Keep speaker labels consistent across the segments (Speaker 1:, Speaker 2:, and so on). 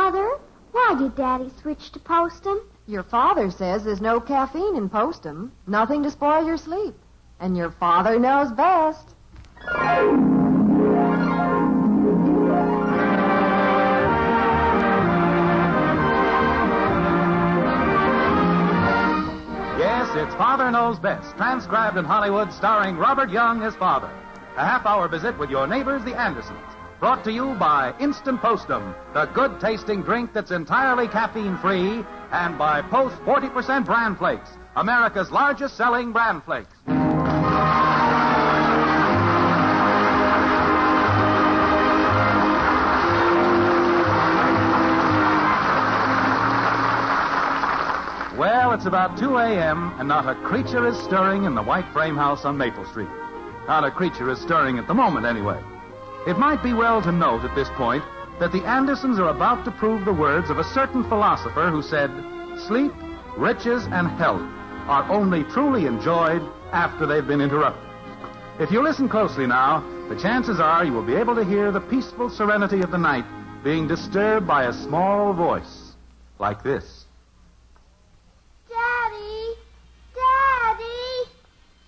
Speaker 1: Mother, why did Daddy switch to Postum?
Speaker 2: Your father says there's no caffeine in Postum. Nothing to spoil your sleep. And your father knows best.
Speaker 3: Yes, it's Father Knows Best, transcribed in Hollywood, starring Robert Young as father. A half-hour visit with your neighbors, the Andersons. Brought to you by Instant Postum, the good-tasting drink that's entirely caffeine-free, and by Post 40% Bran Flakes, America's largest-selling Bran Flakes. Well, it's about 2 a.m., and not a creature is stirring in the white frame house on Maple Street. Not a creature is stirring at the moment, anyway. It might be well to note at this point that the Andersons are about to prove the words of a certain philosopher who said, sleep, riches, and health are only truly enjoyed after they've been interrupted. If you listen closely now, the chances are you will be able to hear the peaceful serenity of the night being disturbed by a small voice like this.
Speaker 1: Daddy! Daddy!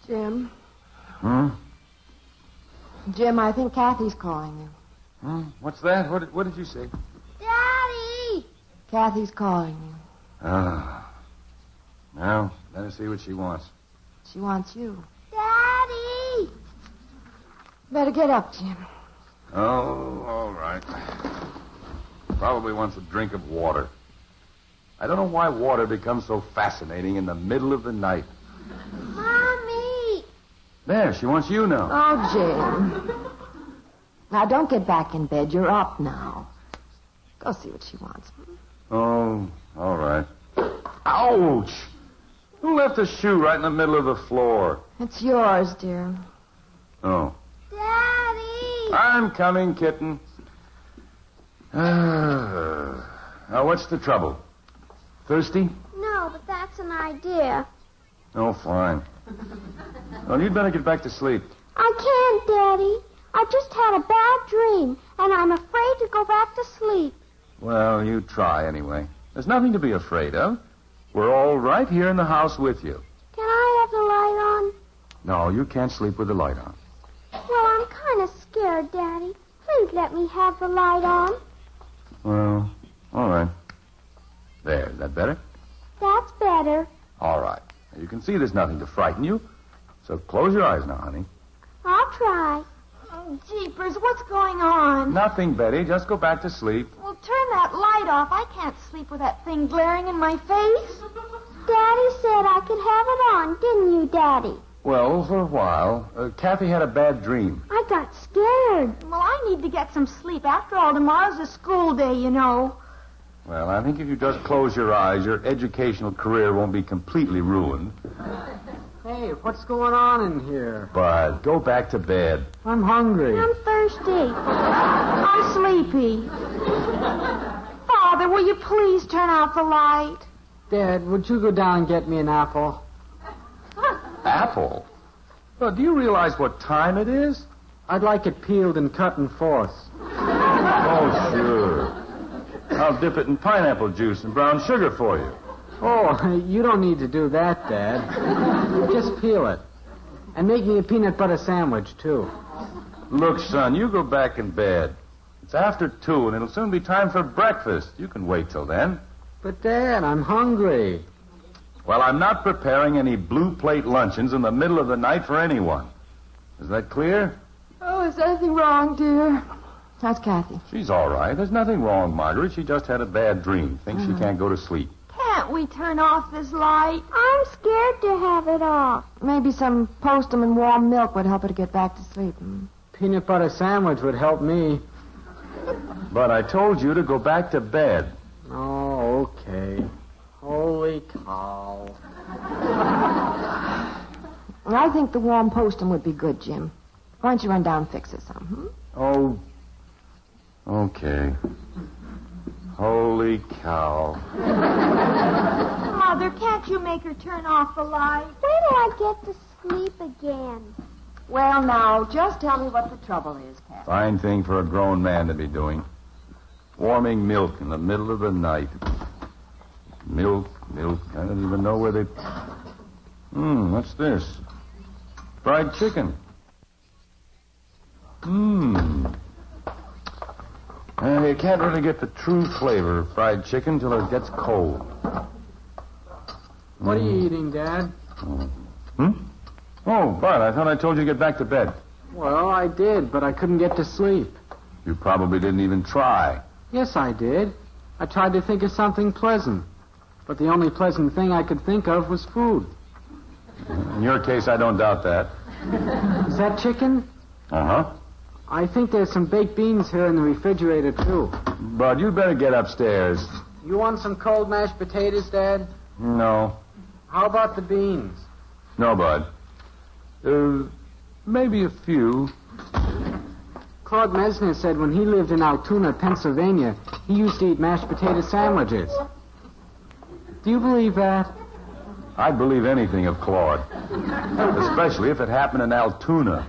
Speaker 2: Jim?
Speaker 4: Huh?
Speaker 2: Jim, I think Kathy's calling you.
Speaker 4: Huh? What's that? What did you say?
Speaker 1: Daddy!
Speaker 2: Kathy's calling you.
Speaker 4: Now, let us see what she wants.
Speaker 2: She wants you.
Speaker 1: Daddy!
Speaker 2: Better get up, Jim.
Speaker 4: Oh, all right. Probably wants a drink of water. I don't know why water becomes so fascinating in the middle of the night.
Speaker 1: Mommy!
Speaker 4: There, she wants you now.
Speaker 2: Oh, Jim. Now, don't get back in bed. You're up now. Go see what she wants.
Speaker 4: Oh, all right. Ouch! Who left a shoe right in the middle of the floor?
Speaker 2: It's yours, dear.
Speaker 4: Oh.
Speaker 1: Daddy!
Speaker 4: I'm coming, kitten. Now, what's the trouble? Thirsty?
Speaker 1: No, but that's an idea.
Speaker 4: Oh, fine. Well, you'd better get back to sleep.
Speaker 1: I can't, Daddy. I just had a bad dream, and I'm afraid to go back to sleep.
Speaker 4: Well, you try anyway. There's nothing to be afraid of. We're all right here in the house with you.
Speaker 1: Can I have the light on?
Speaker 4: No, you can't sleep with the light on.
Speaker 1: Well, I'm kind of scared, Daddy. Please let me have the light on.
Speaker 4: Well, all right. There, is that better?
Speaker 1: That's better.
Speaker 4: All right. Now, you can see there's nothing to frighten you. So close your eyes now, honey.
Speaker 1: I'll try.
Speaker 5: Oh, jeepers, what's going on?
Speaker 4: Nothing, Betty. Just go back to sleep.
Speaker 5: Well, turn that light off. I can't sleep with that thing glaring in my face.
Speaker 1: Daddy said I could have it on, didn't you, Daddy?
Speaker 4: Well, for a while. Kathy had a bad dream.
Speaker 1: I got scared.
Speaker 5: Well, I need to get some sleep. After all, tomorrow's a school day, you know.
Speaker 4: Well, I think if you just close your eyes, your educational career won't be completely ruined.
Speaker 6: Hey, what's going on in here?
Speaker 4: But go back to bed.
Speaker 6: I'm hungry.
Speaker 1: I'm thirsty.
Speaker 5: I'm sleepy. Father, will you please turn out the light?
Speaker 6: Dad, would you go down and get me an apple?
Speaker 4: Apple? Well, do you realize what time it is?
Speaker 6: I'd like it peeled and cut in fourths.
Speaker 4: Oh, sure. I'll dip it in pineapple juice and brown sugar for you.
Speaker 6: Oh, you don't need to do that, Dad. Just peel it. And make me a peanut butter sandwich, too.
Speaker 4: Look, son, you go back in bed. It's after 2, and it'll soon be time for breakfast. You can wait till then.
Speaker 6: But, Dad, I'm hungry.
Speaker 4: Well, I'm not preparing any blue plate luncheons in the middle of the night for anyone. Is that clear?
Speaker 2: Oh, is anything wrong, dear? How's Kathy?
Speaker 4: She's all right. There's nothing wrong, Margaret. She just had a bad dream. Thinks she can't go to sleep.
Speaker 5: Can't we turn off this light?
Speaker 1: I'm scared to have it off.
Speaker 2: Maybe some Postum and warm milk would help her to get back to sleep.
Speaker 6: Peanut butter sandwich would help me.
Speaker 4: But I told you to go back to bed.
Speaker 6: Oh, okay. Holy cow.
Speaker 2: I think the warm Postum would be good, Jim. Why don't you run down and fix us some,
Speaker 4: Oh, okay. Holy cow.
Speaker 5: Mother, can't you make her turn off the light?
Speaker 1: When do I get to sleep again?
Speaker 2: Well, now, just tell me what the trouble is, Kathy.
Speaker 4: Fine thing for a grown man to be doing. Warming milk in the middle of the night. Milk. I don't even know where they... what's this? Fried chicken. You can't really get the true flavor of fried chicken till it gets cold.
Speaker 6: What are you eating, Dad?
Speaker 4: Oh, Bart, I thought I told you to get back to bed.
Speaker 6: Well, I did, but I couldn't get to sleep.
Speaker 4: You probably didn't even try.
Speaker 6: Yes, I did. I tried to think of something pleasant. But the only pleasant thing I could think of was food.
Speaker 4: In your case, I don't doubt that.
Speaker 6: Is that chicken?
Speaker 4: Uh-huh.
Speaker 6: I think there's some baked beans here in the refrigerator, too.
Speaker 4: Bud, you'd better get upstairs.
Speaker 6: You want some cold mashed potatoes, Dad?
Speaker 4: No.
Speaker 6: How about the beans?
Speaker 4: No, Bud. Maybe a few.
Speaker 6: Claude Mesner said when he lived in Altoona, Pennsylvania, he used to eat mashed potato sandwiches. Do you believe that?
Speaker 4: I'd believe anything of Claude. Especially if it happened in Altoona.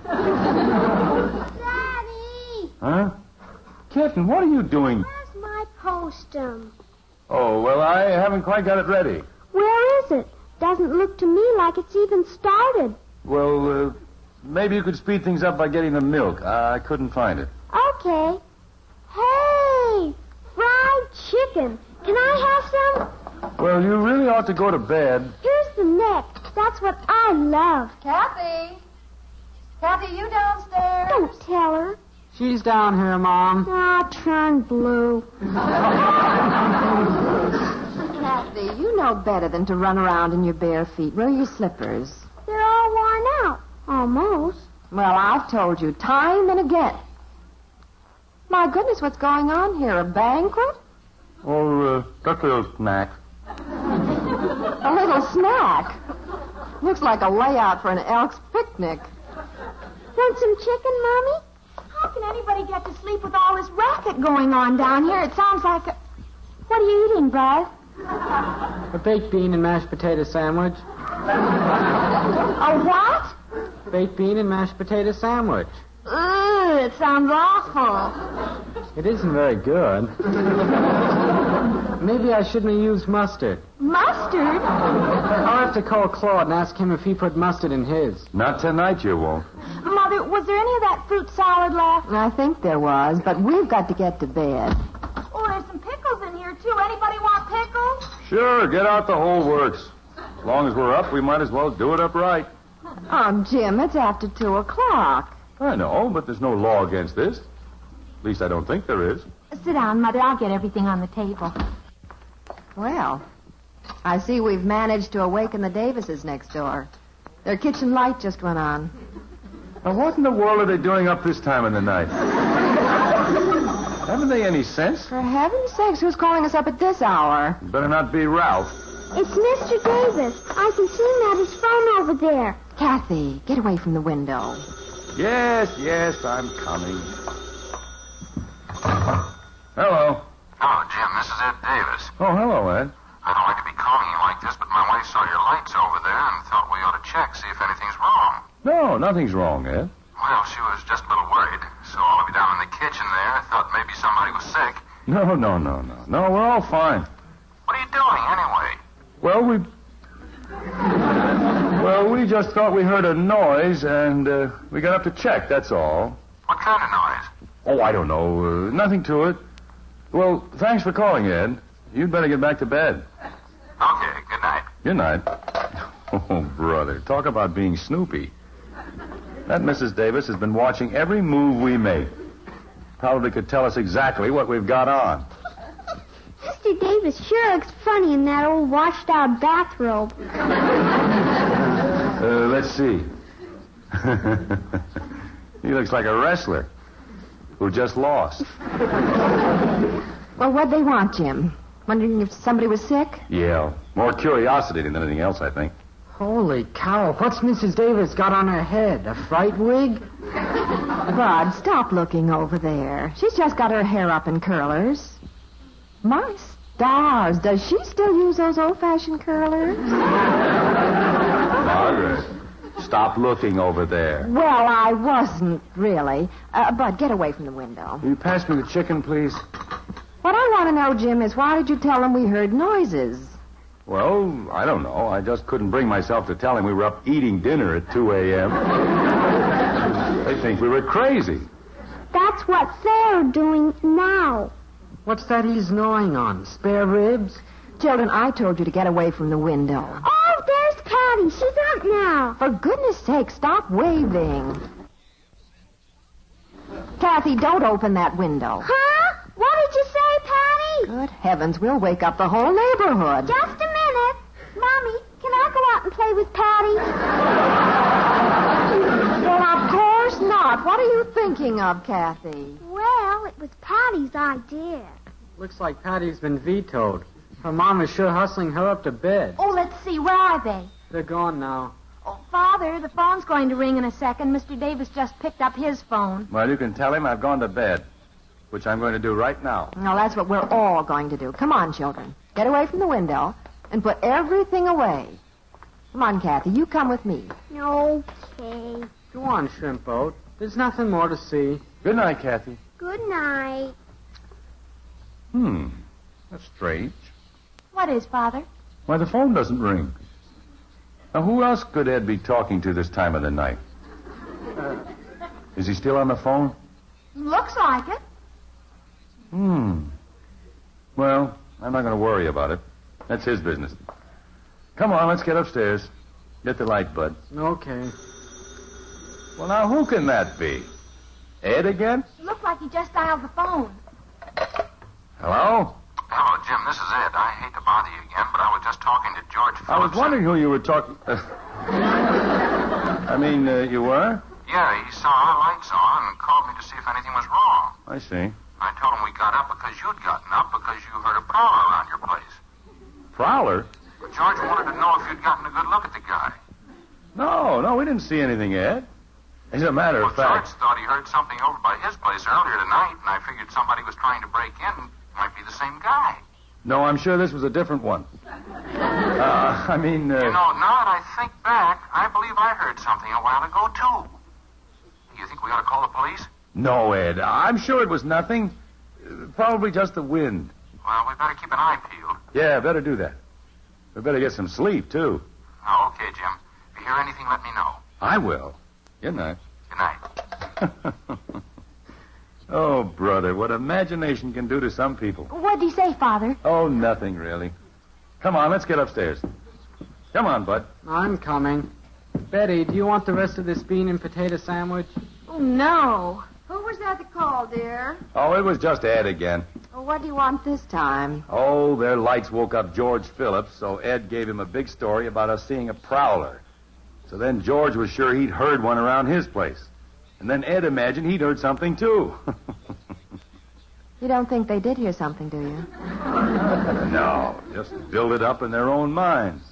Speaker 1: Daddy!
Speaker 4: Huh? Kitten, what are you doing?
Speaker 1: Where's my postum?
Speaker 4: Oh, well, I haven't quite got it ready.
Speaker 1: Where is it? Doesn't look to me like it's even started.
Speaker 4: Well, maybe you could speed things up by getting the milk. I couldn't find it.
Speaker 1: Okay. Hey! Fried chicken. Can I have some?
Speaker 4: Well, you really ought to go to bed.
Speaker 1: Here's the neck. That's what I love.
Speaker 2: Kathy? Kathy, you downstairs?
Speaker 1: Don't tell her.
Speaker 6: She's down here, Mom.
Speaker 1: Ah, turn blue.
Speaker 2: Kathy, you know better than to run around in your bare feet. Where are your slippers?
Speaker 1: They're all worn out. Almost.
Speaker 2: Well, I've told you time and again. My goodness, what's going on here? A banquet?
Speaker 4: Oh, that's a little snack.
Speaker 2: A little snack? Looks like a layout for an Elks picnic.
Speaker 1: Want some chicken, Mommy?
Speaker 5: How can anybody get to sleep with all this racket going on down here? It sounds like a... What are you eating, Bud?
Speaker 6: A baked bean and mashed potato sandwich.
Speaker 5: A what?
Speaker 6: Baked bean and mashed potato sandwich.
Speaker 5: Ugh, it sounds awful.
Speaker 6: It isn't very good. Maybe I shouldn't have used mustard.
Speaker 5: Mustard?
Speaker 6: I'll have to call Claude and ask him if he put mustard in his.
Speaker 4: Not tonight, you won't.
Speaker 5: Mother, was there any of that fruit salad left?
Speaker 2: I think there was, but we've got to get to bed.
Speaker 5: Oh, there's some pickles in here, too. Anybody want pickles?
Speaker 4: Sure, get out the whole works. As long as we're up, we might as well do it upright.
Speaker 2: Oh, Jim, it's after 2 o'clock.
Speaker 4: I know, but there's no law against this. At least I don't think there is.
Speaker 5: Sit down, Mother. I'll get everything on the table.
Speaker 2: Well, I see we've managed to awaken the Davises next door. Their kitchen light just went on.
Speaker 4: Now, what in the world are they doing up this time of the night? Haven't they any sense?
Speaker 2: For heaven's sakes, who's calling us up at this hour?
Speaker 4: Better not be Ralph.
Speaker 1: It's Mr. Davis. I can see him at his phone over there.
Speaker 2: Kathy, get away from the window.
Speaker 4: Yes, I'm coming. Hello.
Speaker 7: Hello, Jim. This is Ed Davis.
Speaker 4: Oh, hello, Ed.
Speaker 7: I don't like to be calling you like this, but my wife saw your lights over there and thought we ought to check, see if anything's wrong.
Speaker 4: No, nothing's wrong, Ed.
Speaker 7: Well, she was just a little worried. So all of you down in the kitchen there thought maybe somebody was sick.
Speaker 4: No. No, we're all fine.
Speaker 7: What are you doing, anyway?
Speaker 4: Well, we just thought we heard a noise, and we got up to check, that's all.
Speaker 7: What kind of noise?
Speaker 4: Oh, I don't know. Nothing to it. Well, thanks for calling, Ed. You'd better get back to bed.
Speaker 7: Okay, good night.
Speaker 4: Good night. Oh, brother, talk about being snoopy. That Mrs. Davis has been watching every move we make. Probably could tell us exactly what we've got on.
Speaker 1: Mr. Davis sure looks funny in that old washed-out bathrobe.
Speaker 4: Let's see. He looks like a wrestler who just lost.
Speaker 2: Well, what'd they want, Jim? Wondering if somebody was sick?
Speaker 4: Yeah, more curiosity than anything else, I think.
Speaker 6: Holy cow, what's Mrs. Davis got on her head? A fright wig?
Speaker 2: Bud, stop looking over there. She's just got her hair up in curlers. My stars, does she still use those old-fashioned curlers?
Speaker 4: Margaret, stop looking over there.
Speaker 2: Well, I wasn't, really. Bud, get away from the window.
Speaker 4: Will you pass me the chicken, please?
Speaker 2: I want to know, Jim, is why did you tell him we heard noises?
Speaker 4: Well, I don't know. I just couldn't bring myself to tell him we were up eating dinner at 2 a.m. They think we were crazy.
Speaker 1: That's what they're doing now.
Speaker 6: What's that he's gnawing on? Spare ribs?
Speaker 2: Children, I told you to get away from the window.
Speaker 1: Oh, there's Patty. She's up now.
Speaker 2: For goodness sake, stop waving. Kathy, don't open that window.
Speaker 1: Huh? What did you say, Patty?
Speaker 2: Good heavens, we'll wake up the whole neighborhood.
Speaker 1: Just a minute. Mommy, can I go out and play with Patty?
Speaker 2: Well, of course not. What are you thinking of, Kathy?
Speaker 1: Well, it was Patty's idea.
Speaker 6: Looks like Patty's been vetoed. Her mom is sure hustling her up to bed.
Speaker 5: Oh, let's see. Where are they?
Speaker 6: They're gone now.
Speaker 5: Oh, Father, the phone's going to ring in a second. Mr. Davis just picked up his phone.
Speaker 4: Well, you can tell him I've gone to bed, which I'm going to do right now.
Speaker 2: Well, that's what we're all going to do. Come on, children. Get away from the window and put everything away. Come on, Kathy. You come with me.
Speaker 1: Okay.
Speaker 6: Go on, Shrimp Boat. There's nothing more to see.
Speaker 4: Good night, Kathy.
Speaker 1: Good night.
Speaker 4: That's strange.
Speaker 5: What is, Father?
Speaker 4: Why, the phone doesn't ring. Now, who else could Ed be talking to this time of the night? Is he still on the phone?
Speaker 5: Looks like it.
Speaker 4: Well, I'm not going to worry about it. That's his business. Come on, let's get upstairs. Get the light, Bud.
Speaker 6: Okay.
Speaker 4: Well, now, who can that be? Ed again?
Speaker 5: Looked like he just dialed the phone.
Speaker 4: Hello?
Speaker 7: Hello, Jim. This is Ed. I hate to bother you again, but I was just talking to George Phillips.
Speaker 4: I was wondering who you were talking... you were?
Speaker 7: Yeah, he saw our lights on and called me to see if anything was wrong.
Speaker 4: I see.
Speaker 7: I told him we got up because you'd gotten up because you heard a prowler around your place.
Speaker 4: Prowler?
Speaker 7: But George wanted to know if you'd gotten a good look at the guy.
Speaker 4: No, we didn't see anything, Ed. As a matter of
Speaker 7: George
Speaker 4: fact...
Speaker 7: thought he heard something over by his place earlier tonight, and I figured somebody was trying to break in. Might be the same guy.
Speaker 4: No, I'm sure this was a different one.
Speaker 7: You know, now that I think back, I believe I heard something a while ago, too. You think we ought to call the police?
Speaker 4: No, Ed. I'm sure it was nothing. Probably just the wind.
Speaker 7: Well, we better keep an eye peeled.
Speaker 4: Yeah, better do that. We better get some sleep, too.
Speaker 7: Oh, okay, Jim. If you hear anything, let me know.
Speaker 4: I will. Good night.
Speaker 7: Good night.
Speaker 4: Oh, brother, what imagination can do to some people.
Speaker 5: What'd he say, Father?
Speaker 4: Oh, nothing, really. Come on, let's get upstairs. Come on, Bud.
Speaker 6: I'm coming. Betty, do you want the rest of this bean and potato sandwich?
Speaker 5: Oh, no.
Speaker 2: Who was that that called, dear?
Speaker 4: Oh, it was just Ed again.
Speaker 2: Well, what do you want this time?
Speaker 4: Oh, their lights woke up George Phillips, so Ed gave him a big story about us seeing a prowler. So then George was sure he'd heard one around his place. And then Ed imagined he'd heard something, too.
Speaker 2: You don't think they did hear something, do you?
Speaker 4: No, just build it up in their own minds.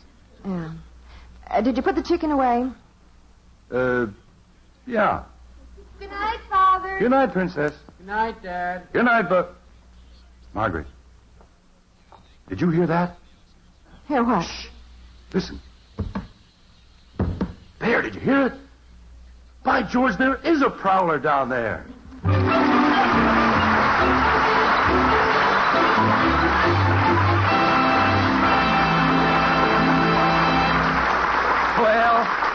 Speaker 2: Yeah. Did you put the chicken away?
Speaker 4: Yeah.
Speaker 5: Good night, Father.
Speaker 4: Good night, Princess.
Speaker 6: Good night, Dad.
Speaker 4: Good night, Margaret. Did you hear that?
Speaker 2: Hear what?
Speaker 4: Shh. Listen. There, did you hear it? By George, there is a prowler down there.
Speaker 3: Well,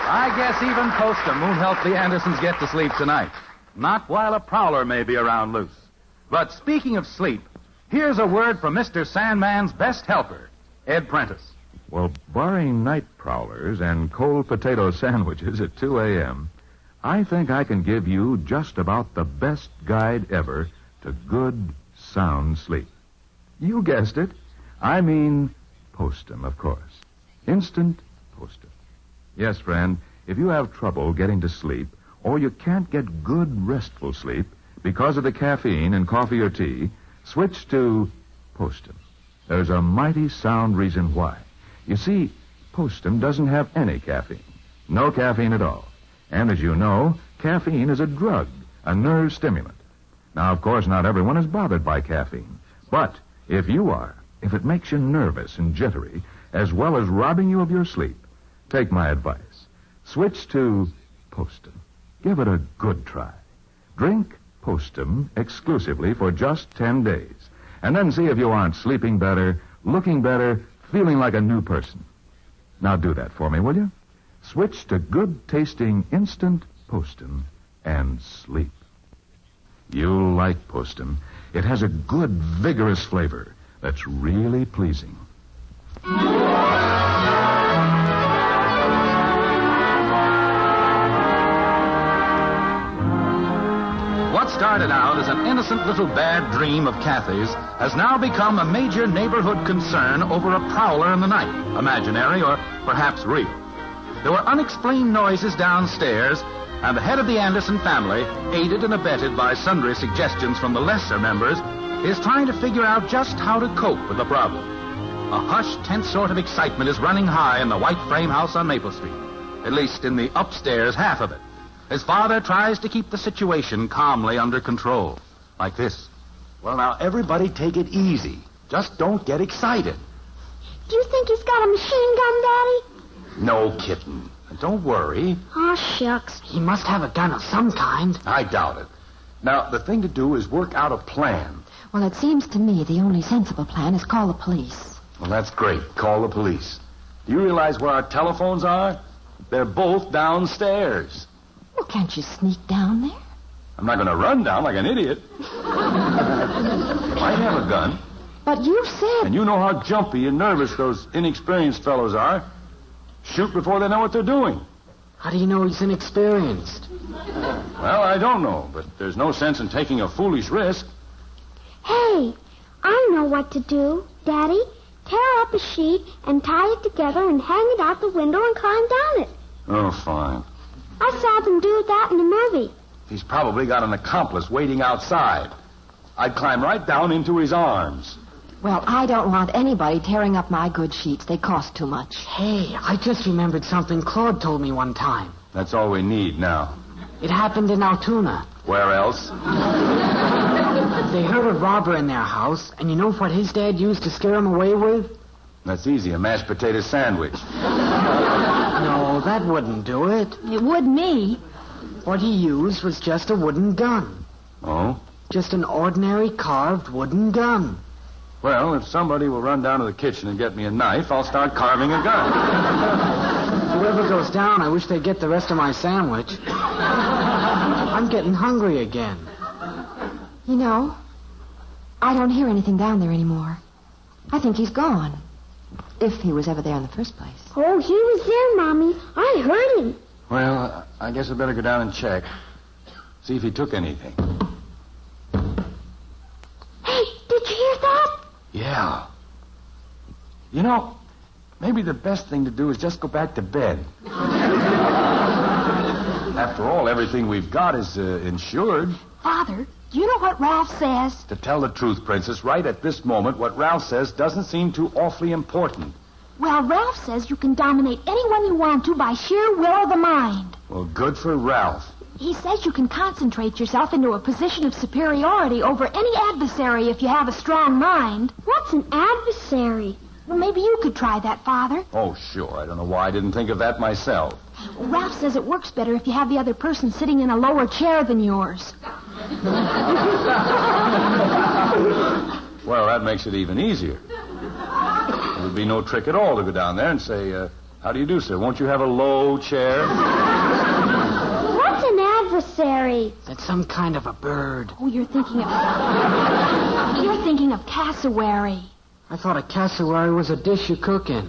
Speaker 3: I guess even Postum won't help the Andersons get to sleep tonight. Not while a prowler may be around loose. But speaking of sleep, here's a word from Mr. Sandman's best helper, Ed Prentice.
Speaker 8: Well, barring night prowlers and cold potato sandwiches at 2 a.m., I think I can give you just about the best guide ever to good, sound sleep. You guessed it. I mean Postum, of course. Instant Postum. Yes, friend, if you have trouble getting to sleep, or you can't get good, restful sleep because of the caffeine in coffee or tea, switch to Postum. There's a mighty sound reason why. You see, Postum doesn't have any caffeine. No caffeine at all. And as you know, caffeine is a drug, a nerve stimulant. Now, of course, not everyone is bothered by caffeine. But if you are, if it makes you nervous and jittery, as well as robbing you of your sleep, take my advice. Switch to Postum. Give it a good try. Drink Postum exclusively for just 10 days. And then see if you aren't sleeping better, looking better, feeling like a new person. Now do that for me, will you? Switch to good-tasting instant Postum and sleep. You'll like Postum. It has a good, vigorous flavor that's really pleasing.
Speaker 3: What started out as an innocent little bad dream of Kathy's has now become a major neighborhood concern over a prowler in the night, imaginary or perhaps real. There were unexplained noises downstairs, and the head of the Anderson family, aided and abetted by sundry suggestions from the lesser members, is trying to figure out just how to cope with the problem. A hushed, tense sort of excitement is running high in the white frame house on Maple Street, at least in the upstairs half of it. His father tries to keep the situation calmly under control, like this.
Speaker 4: Well, now, everybody take it easy. Just don't get excited.
Speaker 1: Do you think he's got a machine gun, Daddy?
Speaker 4: No, kitten. Don't worry.
Speaker 1: Oh, shucks.
Speaker 6: He must have a gun of some kind.
Speaker 4: I doubt it. Now, the thing to do is work out a plan.
Speaker 2: Well, it seems to me the only sensible plan is call the police.
Speaker 4: Well, that's great. Call the police. Do you realize where our telephones are? They're both downstairs.
Speaker 2: Well, can't you sneak down there?
Speaker 4: I'm not going to run down like an idiot. Might have a gun.
Speaker 2: But you said...
Speaker 4: And you know how jumpy and nervous those inexperienced fellows are. Shoot before they know what they're doing.
Speaker 6: How do you know he's inexperienced?
Speaker 4: Well, I don't know, but there's no sense in taking a foolish risk.
Speaker 1: Hey, I know what to do, Daddy. Tear up a sheet and tie it together and hang it out the window and climb down it.
Speaker 4: Oh, fine.
Speaker 1: I saw them do that in the movie.
Speaker 4: He's probably got an accomplice waiting outside. I'd climb right down into his arms.
Speaker 2: Well, I don't want anybody tearing up my good sheets. They cost too much.
Speaker 6: Hey, I just remembered something Claude told me one time.
Speaker 4: That's all we need now.
Speaker 6: It happened in Altoona.
Speaker 4: Where else?
Speaker 6: They heard a robber in their house, and you know what his dad used to scare him away with?
Speaker 4: That's easy, a mashed potato sandwich.
Speaker 6: No, that wouldn't do it.
Speaker 2: It would me.
Speaker 6: What he used was just a wooden gun.
Speaker 4: Oh?
Speaker 6: Just an ordinary carved wooden gun.
Speaker 4: Well, if somebody will run down to the kitchen and get me a knife, I'll start carving a gun.
Speaker 6: Whoever goes down, I wish they'd get the rest of my sandwich. I'm getting hungry again.
Speaker 2: You know, I don't hear anything down there anymore. I think he's gone. If he was ever there in the first place.
Speaker 1: Oh, he was there, Mommy. I heard him.
Speaker 4: Well, I guess I better go down and check. See if he took anything.
Speaker 1: Hey, did you hear that?
Speaker 4: Yeah. You know, maybe the best thing to do is just go back to bed. After all, everything we've got is insured.
Speaker 5: Father, do you know what Ralph says?
Speaker 4: To tell the truth, Princess, right at this moment, what Ralph says doesn't seem too awfully important.
Speaker 5: Well, Ralph says you can dominate anyone you want to by sheer will of the mind.
Speaker 4: Well, good for Ralph.
Speaker 5: He says you can concentrate yourself into a position of superiority over any adversary if you have a strong mind.
Speaker 1: What's an adversary?
Speaker 5: Well, maybe you could try that, Father.
Speaker 4: Oh, sure. I don't know why I didn't think of that myself.
Speaker 5: Well, Ralph says it works better if you have the other person sitting in a lower chair than yours.
Speaker 4: Well, that makes it even easier. There would be no trick at all to go down there and say, how do you do, sir? Won't you have a low chair?
Speaker 1: What's an adversary?
Speaker 6: That's some kind of a bird.
Speaker 5: Oh, you're thinking of cassowary.
Speaker 6: I thought a cassowary was a dish you cook in.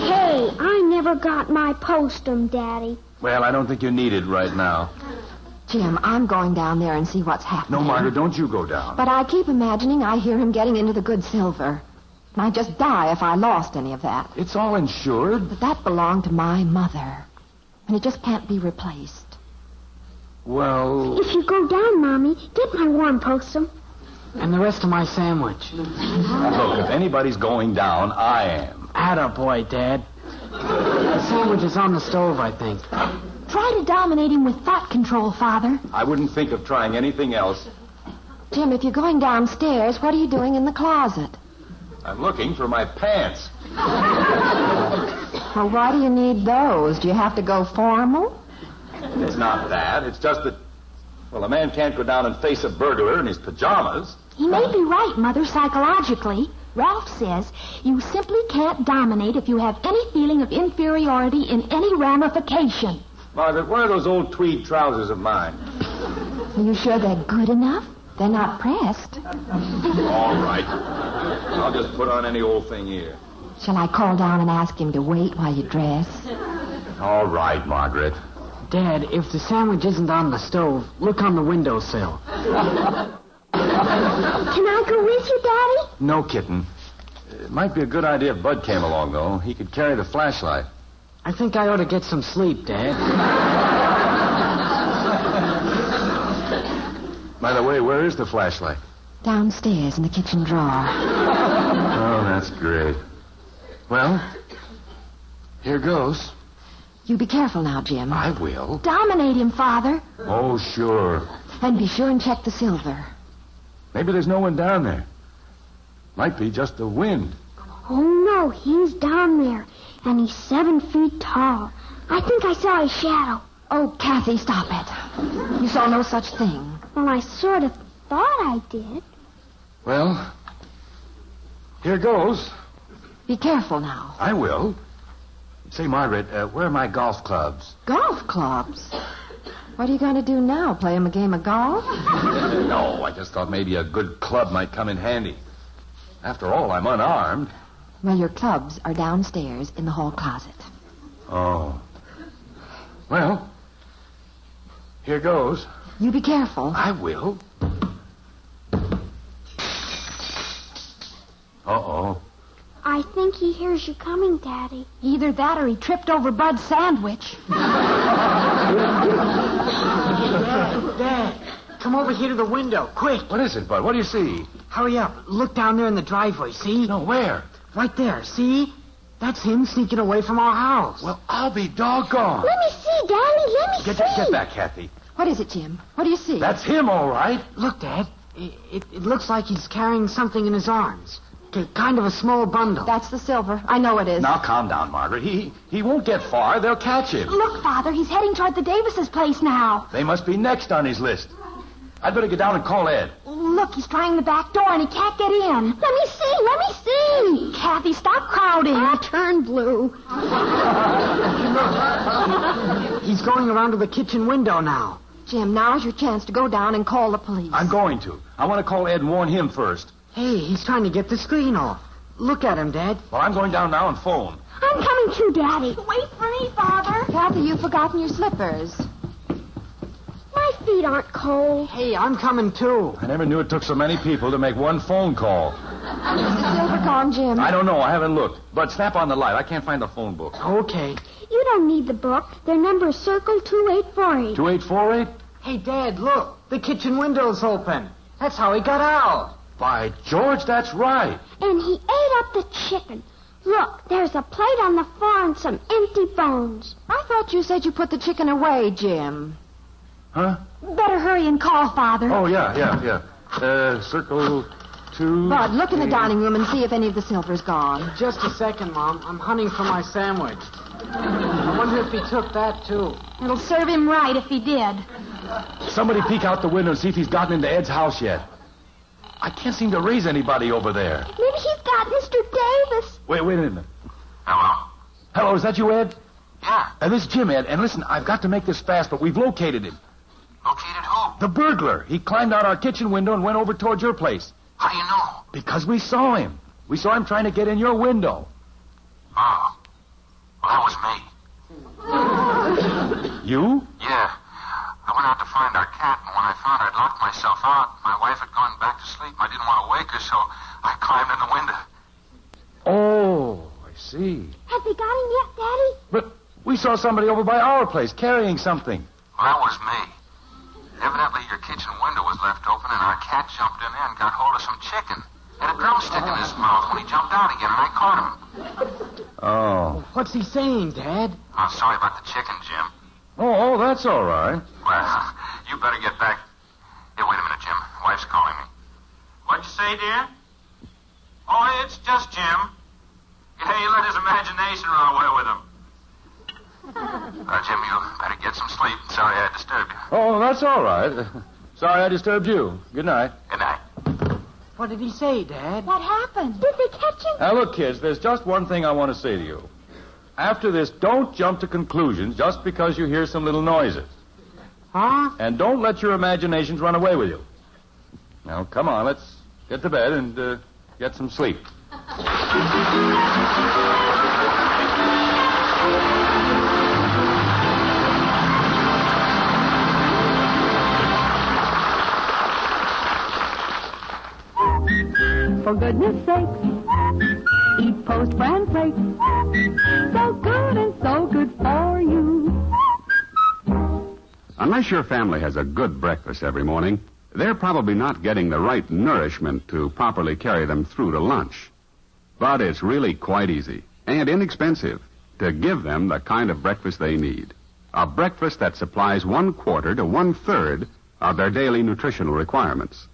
Speaker 1: Hey, I never got my Postum, Daddy.
Speaker 4: Well, I don't think you need it right now.
Speaker 2: Jim, I'm going down there and see what's happening.
Speaker 4: No, Margaret, don't you go down.
Speaker 2: But I keep imagining I hear him getting into the good silver. And I'd just die if I lost any of that.
Speaker 4: It's all insured.
Speaker 2: But that belonged to my mother. And it just can't be replaced.
Speaker 4: Well...
Speaker 1: If you go down, Mommy, get my warm Postum.
Speaker 6: And the rest of my sandwich.
Speaker 4: Look, if anybody's going down, I am.
Speaker 6: Attaboy, Dad. The sandwich is on the stove, I think.
Speaker 5: Try to dominate him with thought control, Father.
Speaker 4: I wouldn't think of trying anything else.
Speaker 2: Jim, if you're going downstairs, what are you doing in the closet?
Speaker 4: I'm looking for my pants.
Speaker 2: Well, why do you need those? Do you have to go formal?
Speaker 4: It's not that. It's just that... Well, a man can't go down and face a burglar in his pajamas.
Speaker 5: He may be right, Mother, psychologically. Ralph says you simply can't dominate if you have any feeling of inferiority in any ramification.
Speaker 4: Margaret, where are those old tweed trousers of mine?
Speaker 5: Are you sure they're good enough? They're not pressed.
Speaker 4: All right. I'll just put on any old thing here.
Speaker 5: Shall I call down and ask him to wait while you dress?
Speaker 4: All right, Margaret.
Speaker 6: Dad, if the sandwich isn't on the stove, look on the windowsill.
Speaker 1: Can I go with you, Daddy?
Speaker 4: No, kitten. It might be a good idea if Bud came along, though. He could carry the flashlight.
Speaker 6: I think I ought to get some sleep, Dad.
Speaker 4: By the way, where is the flashlight?
Speaker 5: Downstairs in the kitchen drawer.
Speaker 4: Oh, that's great. Well, here goes.
Speaker 5: You be careful now, Jim.
Speaker 4: I will.
Speaker 5: Dominate him, Father.
Speaker 4: Oh, sure.
Speaker 5: And be sure and check the silver.
Speaker 4: Maybe there's no one down there. Might be just the wind.
Speaker 1: Oh, no, he's down there. And he's 7 feet tall. I think I saw his shadow.
Speaker 5: Oh, Kathy, stop it. You saw no such thing.
Speaker 1: Well, I sort of thought I did.
Speaker 4: Well, here goes.
Speaker 5: Be careful now.
Speaker 4: I will. Say, Margaret, where are my golf clubs?
Speaker 5: Golf clubs? What are you going to do now? Play him a game of golf?
Speaker 4: No, I just thought maybe a good club might come in handy. After all, I'm unarmed.
Speaker 5: Well, your clubs are downstairs in the hall closet.
Speaker 4: Oh. Well, here goes.
Speaker 5: You be careful.
Speaker 4: I will. Uh-oh.
Speaker 1: I think he hears you coming, Daddy.
Speaker 5: Either that or he tripped over Bud's sandwich.
Speaker 6: Dad, come over here to the window, quick.
Speaker 4: What is it, Bud? What do you see?
Speaker 6: Hurry up. Look down there in the driveway, see?
Speaker 4: No, where?
Speaker 6: Right there, see? That's him sneaking away from our house.
Speaker 4: Well, I'll be doggone.
Speaker 1: Let me see, Daddy. Let me see.
Speaker 4: Get back, Kathy.
Speaker 5: What is it, Jim? What do you see?
Speaker 4: That's him, all right.
Speaker 6: Look, Dad. It looks like he's carrying something in his arms. Kind of a small bundle.
Speaker 5: That's the silver. I know it is.
Speaker 4: Now, calm down, Margaret. He won't get far. They'll catch him.
Speaker 5: Look, Father, he's heading toward the Davises' place now.
Speaker 4: They must be next on his list. I'd better get down and call Ed.
Speaker 5: Look, he's trying the back door and he can't get in.
Speaker 1: Let me see. Let me see.
Speaker 5: Kathy, stop crowding.
Speaker 1: I turned blue.
Speaker 6: He's going around to the kitchen window now.
Speaker 5: Jim, now's your chance to go down and call the police.
Speaker 4: I'm going to. I want to call Ed and warn him first.
Speaker 6: Hey, he's trying to get the screen off. Look at him, Dad.
Speaker 4: Well, I'm going down now and phone.
Speaker 1: I'm coming too, Daddy.
Speaker 5: Wait for me, Father. Kathy, you've forgotten your slippers.
Speaker 1: My feet aren't cold.
Speaker 6: Hey, I'm coming too.
Speaker 4: I never knew it took so many people to make one phone call.
Speaker 5: Is the silver gone, Jim?
Speaker 4: I don't know. I haven't looked. But snap on the light. I can't find the phone book.
Speaker 6: Okay.
Speaker 1: You don't need the book. Their number is circle 2848.
Speaker 4: 2848?
Speaker 6: Hey, Dad, look. The kitchen window's open. That's how he got out.
Speaker 4: By George, that's right.
Speaker 1: And he ate up the chicken. Look, there's a plate on the floor and some empty bones.
Speaker 5: I thought you said you put the chicken away, Jim.
Speaker 4: Huh?
Speaker 5: Better hurry and call, Father.
Speaker 4: Oh, yeah. Circle 2.
Speaker 5: Bud, look in the dining room and see if any of the silver's gone.
Speaker 6: Just a second, Mom. I'm hunting for my sandwich. I wonder if he took that, too.
Speaker 5: It'll serve him right if he did.
Speaker 4: Somebody peek out the window and see if he's gotten into Ed's house yet. I can't seem to raise anybody over there.
Speaker 1: Maybe he's got Mr. Davis.
Speaker 4: Wait a minute.
Speaker 7: Hello?
Speaker 4: Hello, is that you, Ed?
Speaker 7: Yeah.
Speaker 4: This is Jim, Ed. And listen, I've got to make this fast, but we've located him.
Speaker 7: Located who?
Speaker 4: The burglar. He climbed out our kitchen window and went over towards your place.
Speaker 7: How do you know?
Speaker 4: Because we saw him. We saw him trying to get in your window.
Speaker 7: Oh. Well, that was me.
Speaker 4: You?
Speaker 7: Yeah. I went out to find our cat, and when I found I'd locked myself out, my wife had gone back to sleep. I didn't want to wake her, so I climbed in the window.
Speaker 4: Oh, I see.
Speaker 1: Have they got him yet, Daddy?
Speaker 4: But we saw somebody over by our place carrying something.
Speaker 7: Well, that was me. Evidently, your kitchen window was left open, and our cat jumped in there and got hold of some chicken. Had a drumstick in his mouth when he jumped out again, and I caught him.
Speaker 4: Oh.
Speaker 6: What's he saying, Dad?
Speaker 7: I'm sorry about the chicken, Jim.
Speaker 4: Oh, that's all right.
Speaker 7: Well, you better get back. Hey, wait a minute, Jim. Wife's calling me. What'd you say, dear? Oh, it's just Jim. Yeah, he let his imagination run away with him. Jim, you better get some sleep. Sorry I disturbed you.
Speaker 4: Oh, that's all right. Sorry I disturbed you. Good night.
Speaker 7: Good night.
Speaker 6: What did he say, Dad?
Speaker 5: What happened?
Speaker 1: Did they catch him?
Speaker 4: Now, look, kids, there's just one thing I want to say to you. After this, don't jump to conclusions just because you hear some little noises.
Speaker 6: Huh?
Speaker 4: And don't let your imaginations run away with you. Now, come on, let's get to bed and get some sleep.
Speaker 9: For goodness sakes, eat Post Bran Flakes. So good and so good for you.
Speaker 10: Unless your family has a good breakfast every morning, they're probably not getting the right nourishment to properly carry them through to lunch. But it's really quite easy and inexpensive to give them the kind of breakfast they need. A breakfast that supplies 1/4 to 1/3 of their daily nutritional requirements.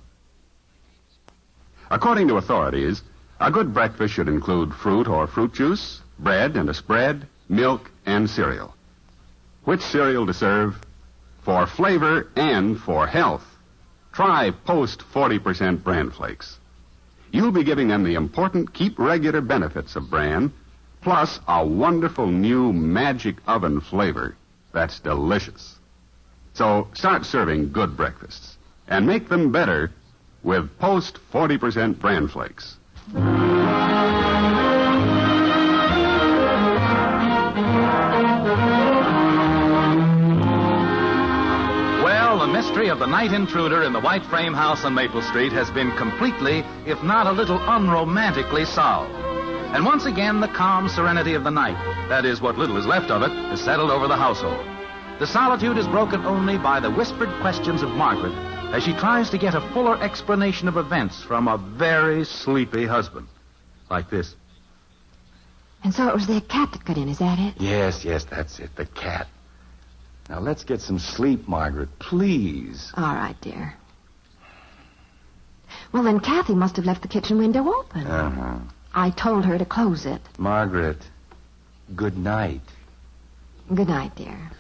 Speaker 10: According to authorities, a good breakfast should include fruit or fruit juice, bread and a spread, milk, and cereal. Which cereal to serve? For flavor and for health, try Post 40% Bran Flakes. You'll be giving them the important keep regular benefits of bran, plus a wonderful new magic oven flavor that's delicious. So start serving good breakfasts and make them better with Post 40% Bran Flakes.
Speaker 3: Well, the mystery of the night intruder in the white frame house on Maple Street has been completely, if not a little unromantically solved. And once again, the calm serenity of the night, that is, what little is left of it, has settled over the household. The solitude is broken only by the whispered questions of Margaret as she tries to get a fuller explanation of events from a very sleepy husband. Like this.
Speaker 2: And so it was the cat that got in, is that it?
Speaker 4: Yes, that's it, the cat. Now, let's get some sleep, Margaret, please.
Speaker 2: All right, dear. Well, then Kathy must have left the kitchen window open.
Speaker 4: Uh-huh.
Speaker 2: I told her to close it.
Speaker 4: Margaret, good night.
Speaker 2: Good night, dear.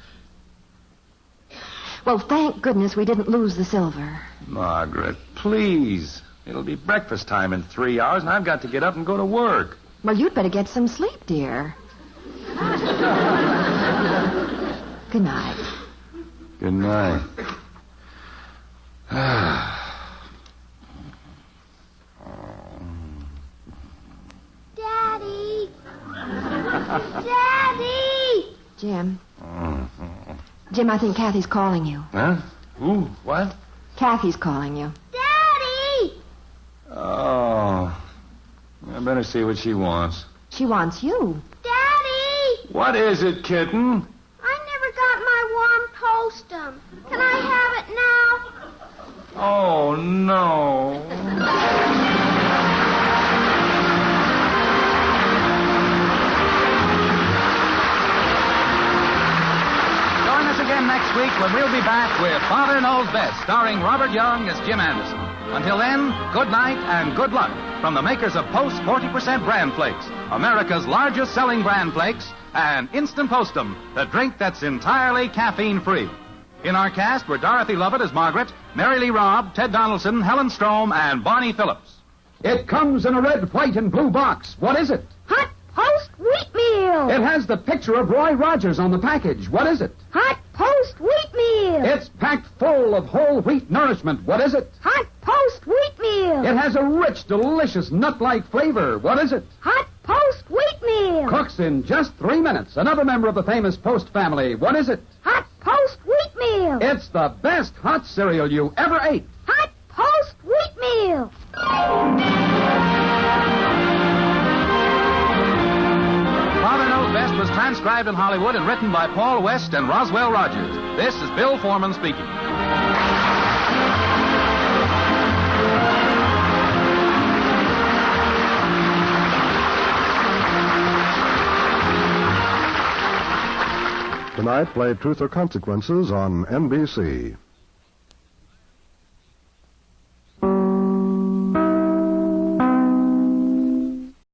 Speaker 2: Well, thank goodness we didn't lose the silver.
Speaker 4: Margaret, please. It'll be breakfast time in 3 hours, and I've got to get up and go to work.
Speaker 2: Well, you'd better get some sleep, dear. Good night.
Speaker 4: Good night.
Speaker 1: Daddy! Daddy!
Speaker 2: Jim. Jim, I think Kathy's calling you.
Speaker 4: Huh? Ooh, what?
Speaker 2: Kathy's calling you.
Speaker 1: Daddy!
Speaker 4: Oh. I better see what she wants.
Speaker 2: She wants you.
Speaker 1: Daddy!
Speaker 4: What is it, kitten?
Speaker 1: I never got my warm toastum. Can I have it now?
Speaker 4: Oh, no.
Speaker 3: Join us again next week when we'll be back with Father Knows Best, starring Robert Young as Jim Anderson. Until then, good night and good luck from the makers of Post 40% Bran Flakes, America's largest selling Bran Flakes, and Instant Postum, the drink that's entirely caffeine-free. In our cast were Dorothy Lovett as Margaret, Mary Lee Robb, Ted Donaldson, Helen Strome, and Barney Phillips.
Speaker 11: It comes in a red, white, and blue box. What is it?
Speaker 1: Hot Post Wheatmeal!
Speaker 11: It has the picture of Roy Rogers on the package. What is it?
Speaker 1: Hot Post Wheatmeal!
Speaker 11: It's packed full of whole wheat nourishment. What is it?
Speaker 1: Hot Post Wheatmeal!
Speaker 11: It has a rich, delicious, nut-like flavor. What is it?
Speaker 1: Hot Post Wheatmeal!
Speaker 11: Cooks in just 3 minutes. Another member of the famous Post family. What is it?
Speaker 1: Hot Post Wheatmeal!
Speaker 11: It's the best hot cereal you ever ate.
Speaker 1: Hot Post Wheatmeal!
Speaker 3: Father Knows Best was transcribed in Hollywood and written by Paul West and Roswell Rogers. This is Bill Foreman speaking.
Speaker 12: Tonight, play Truth or Consequences on NBC.